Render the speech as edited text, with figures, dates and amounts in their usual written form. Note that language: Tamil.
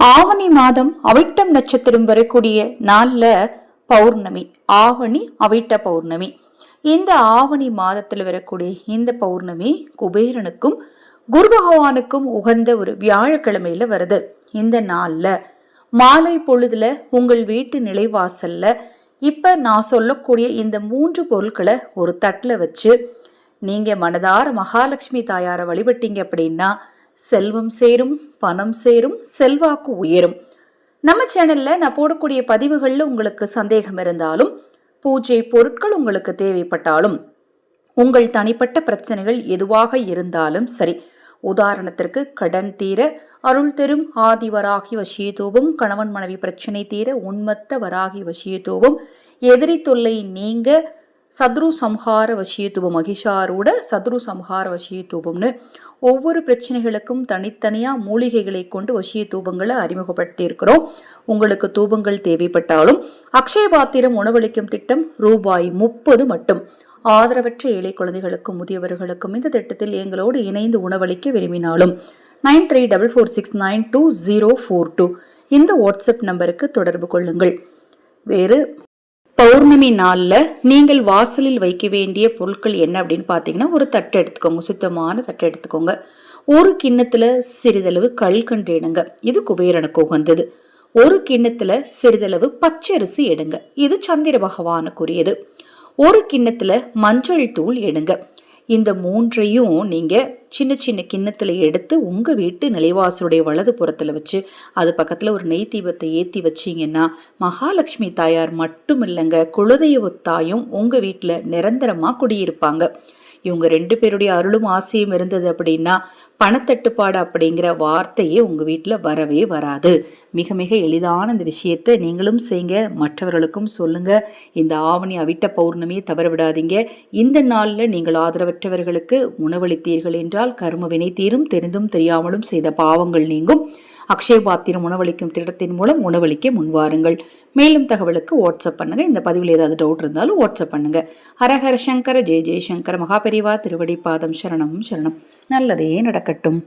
ஆவணி மாதம் அவிட்டம் நட்சத்திரம் வரக்கூடிய நாள்ல பௌர்ணமி, ஆவணி அவிட்ட பௌர்ணமி. இந்த ஆவணி மாதத்துல வரக்கூடிய இந்த பௌர்ணமி குபேரனுக்கும் குரு பகவானுக்கும் உகந்த ஒரு வியாழக்கிழமையில வருது. இந்த நாள்ல மாலை பொழுதுல உங்கள் வீட்டு நிலைவாசல்ல இப்ப நான் சொல்லக்கூடிய இந்த 3 பொருட்களை ஒரு தட்டுல வச்சு நீங்க மனதார மகாலட்சுமி தாயாரை வழிபட்டீங்க அப்படின்னா செல்வம் சேரும், பணம் சேரும், செல்வாக்கு உயரும். நம்ம சேனல்ல நான் போடக்கூடிய பதிவுகள்ல உங்களுக்கு சந்தேகம் இருந்தாலும், பூஜை பொருட்கள் உங்களுக்கு தேவைப்பட்டாலும், உங்கள் தனிப்பட்ட பிரச்சனைகள் எதுவாக இருந்தாலும் சரி, உதாரணத்திற்கு கடன் தீர அருள் தரும் ஆதிவராகி வசியதூபம், கணவன் மனைவி பிரச்சனை தீர உன்மத்த வராகி வசியதூபம், எதிரி தொல்லை நீங்க சத்ரு சம்ஹார வசியதூபம், மகிஷாரூட சத்ரு சம்ஹார வசியதூபம்னு ஒவ்வொரு பிரச்சனைகளுக்கும் தனித்தனியாக மூலிகைகளை கொண்டு வசிய தூபங்களை அறிமுகப்படுத்தி இருக்கிறோம். உங்களுக்கு தூபங்கள் தேவைப்பட்டாலும் அக்ஷய பாத்திரம் உணவளிக்கும் திட்டம் ரூபாய் 30 மட்டும். ஆதரவற்ற ஏழை குழந்தைகளுக்கும் முதியவர்களுக்கும் இந்த திட்டத்தில் எங்களோடு இணைந்து உணவளிக்க விரும்பினாலும் 9344692042 இந்த வாட்ஸ்அப் நம்பருக்கு தொடர்பு கொள்ளுங்கள். வேறு பௌர்ணமி நாளில் நீங்கள் வாசலில் வைக்க வேண்டிய பொருட்கள் என்ன அப்படின்னு பார்த்தீங்கன்னா, ஒரு தட்டு எடுத்துக்கோங்க, சுத்தமான தட்டு எடுத்துக்கோங்க. ஒரு கிண்ணத்துல சிறிதளவு கல்கண்டு எடுங்க, இது குபேரனுக்கு உகந்தது. ஒரு கிண்ணத்துல சிறிதளவு பச்சரிசி எடுங்க, இது சந்திர பகவானுக்குரியது. ஒரு கிண்ணத்துல மஞ்சள் தூள் எடுங்க. இந்த 3ஐயும் நீங்க சின்ன சின்ன கிண்ணத்துல எடுத்து உங்க வீட்டு நிலைவாசலுடைய வலது புறத்துல வச்சு அது பக்கத்துல ஒரு நெய் தீபத்தை ஏத்தி வச்சீங்கன்னா மகாலட்சுமி தாயார் மட்டும் இல்லைங்க, குலதெய்வ தாயும் உங்க வீட்டுல நிரந்தரமா குடியிருப்பாங்க. இவங்க 2 பேருடைய அருளும் ஆசையும் இருந்தது அப்படின்னா பணத்தட்டுப்பாடு அப்படிங்கிற வார்த்தையே உங்க வீட்டுல வரவே வராது. மிக மிக எளிதான இந்த விஷயத்தை நீங்களும் செய்யுங்க, மற்றவர்களுக்கும் சொல்லுங்க. இந்த ஆவணி அவிட்ட பௌர்ணமியை தவற விடாதீங்க. இந்த நாள்ல நீங்கள் ஆதரவற்றவர்களுக்கு உணவளித்தீர்கள் என்றால் கர்ம வினை தீரும், தெரிந்தும் தெரியாமலும் செய்த பாவங்கள் நீங்கும். அக்ஷய பாத்திரம் உணவளிக்கும் திட்டத்தின் மூலம் உணவளிக்க முன்வாருங்கள். மேலும் தகவலுக்கு வாட்ஸ்அப் பண்ணுங்க. இந்த பதிவில் ஏதாவது டவுட் இருந்தாலும் வாட்ஸ்அப் பண்ணுங்க. ஹரஹர சங்கர, ஜெய ஜெயசங்கர, மகாபெரிவா திருவடி பாதம் சரணம் சரணம். நல்லதே நடக்கட்டும்.